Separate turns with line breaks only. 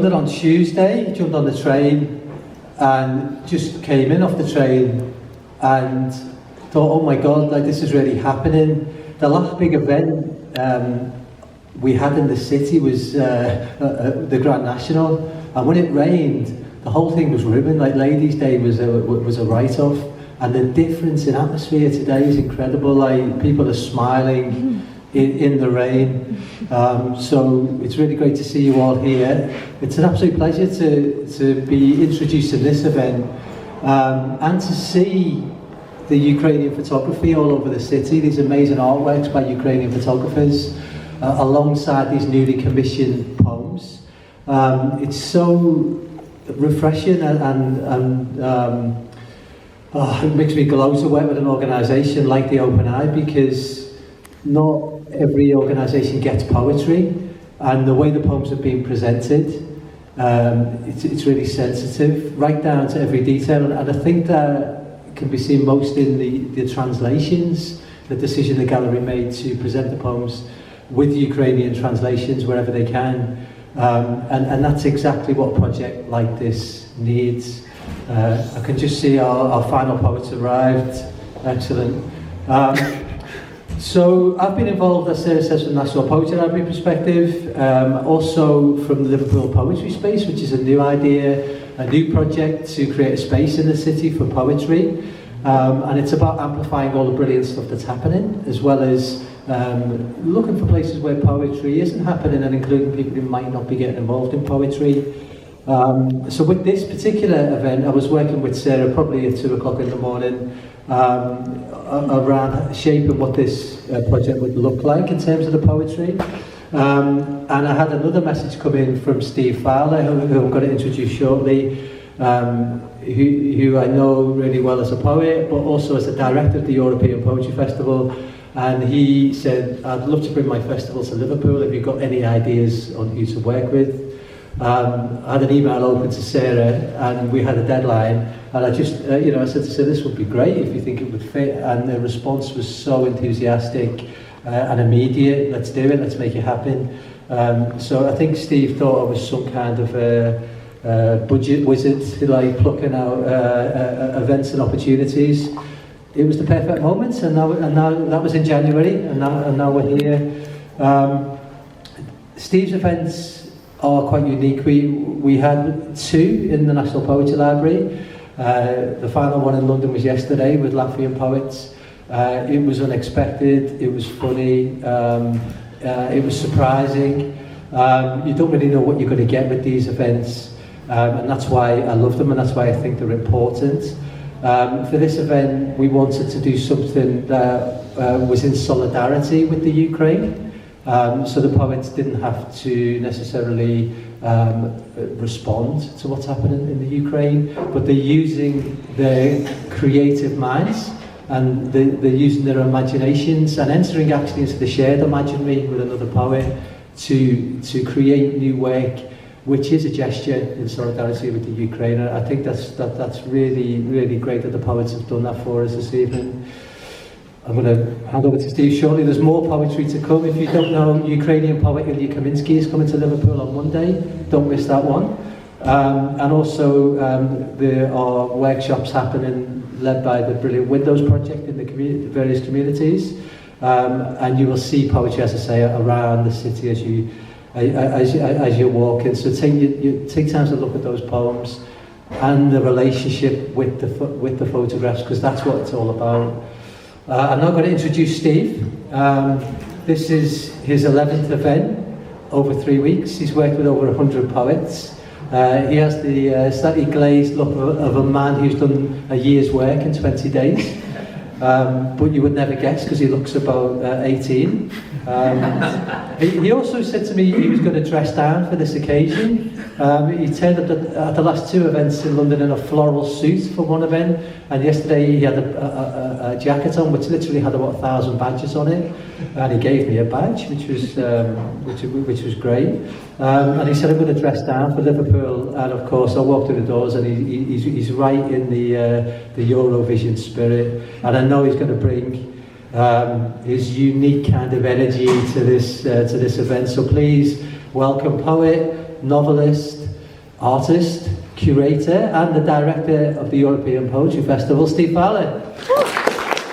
London on Tuesday, jumped on the train and just came in off the train and thought, oh my God, like this is really happening. The last big event we had in the city was the Grand National, and when it rained, the whole thing was ruined. Like Ladies' Day was a write-off, and the difference in atmosphere today is incredible. Like people are smiling in the rain, so it's really great to see you all here. It's an absolute pleasure to be introduced to this event and to see the Ukrainian photography all over the city. These amazing artworks by Ukrainian photographers alongside these newly commissioned poems. It's so refreshing and it makes me glow to work with an organisation like the Open Eye, because not every organisation gets poetry, and the way the poems have been presented, it's really sensitive, right down to every detail, and I think that can be seen most in the translations, the decision the gallery made to present the poems with Ukrainian translations wherever they can, and that's exactly what a project like this needs. I can just see our final poets arrived. Excellent. So I've been involved, as Sarah says, from the National Poetry Library perspective, also from the Liverpool Poetry Space, which is a new idea, a new project to create a space in the city for poetry, and it's about amplifying all the brilliant stuff that's happening, as well as looking for places where poetry isn't happening and including people who might not be getting involved in poetry. So with this particular event, I was working with Sarah probably at 2 o'clock in the morning around shaping what this project would look like in terms of the poetry. And I had another message come in from Steve Fowler, who I'm going to introduce shortly, who I know really well as a poet, but also as the director of the European Poetry Festival. And he said, I'd love to bring my festival to Liverpool. Have you got any ideas on who to work with? I had an email open to Sarah, and we had a deadline, and I just, I said to Sarah, this would be great if you think it would fit, and the response was so enthusiastic and immediate. Let's do it, let's make it happen. So I think Steve thought I was some kind of budget wizard, like plucking out events and opportunities. It was the perfect moment, and now that was in January, and now we're here. Steve's events are quite unique. We had 2 in the National Poetry Library. The final one in London was yesterday with Latvian poets. It was unexpected, it was funny, it was surprising. You don't really know what you're going to get with these events, and that's why I love them, and that's why I think they're important. For this event, we wanted to do something that was in solidarity with the Ukraine. So the poets didn't have to necessarily respond to what's happening in the Ukraine, but they're using their creative minds, and they're using their imaginations and entering actually into the shared imaginary with another poet to create new work, which is a gesture in solidarity with the Ukraine. I think that's really, really great that the poets have done that for us this evening. I'm going to hand over to Steve shortly. There's more poetry to come. If you don't know, Ukrainian poet Ilya Kaminsky is coming to Liverpool on Monday. Don't miss that one. And also there are workshops happening led by the brilliant Windows project in the various communities. And you will see poetry, as I say, around the city as you're walking. So take time to look at those poems and the relationship with the photographs, because that's what it's all about. I'm now going to introduce Steve. This is his 11th event over 3 weeks. He's worked with over 100 poets. He has the slightly glazed look of a man who's done a year's work in 20 days. But you would never guess, because he looks about 18. He also said to me he was going to dress down for this occasion. He turned up at the last 2 events in London in a floral suit for one event, and yesterday he had a jacket on which literally had about 1,000 badges on it, and he gave me a badge, which was great. And he said, I'm going to dress down for Liverpool, and of course I walked through the doors, and he's right in the Eurovision spirit, and I know he's going to bring his unique kind of energy to this event. So please welcome poet, novelist, artist, curator and the director of the European Poetry Festival, Steve Fowler.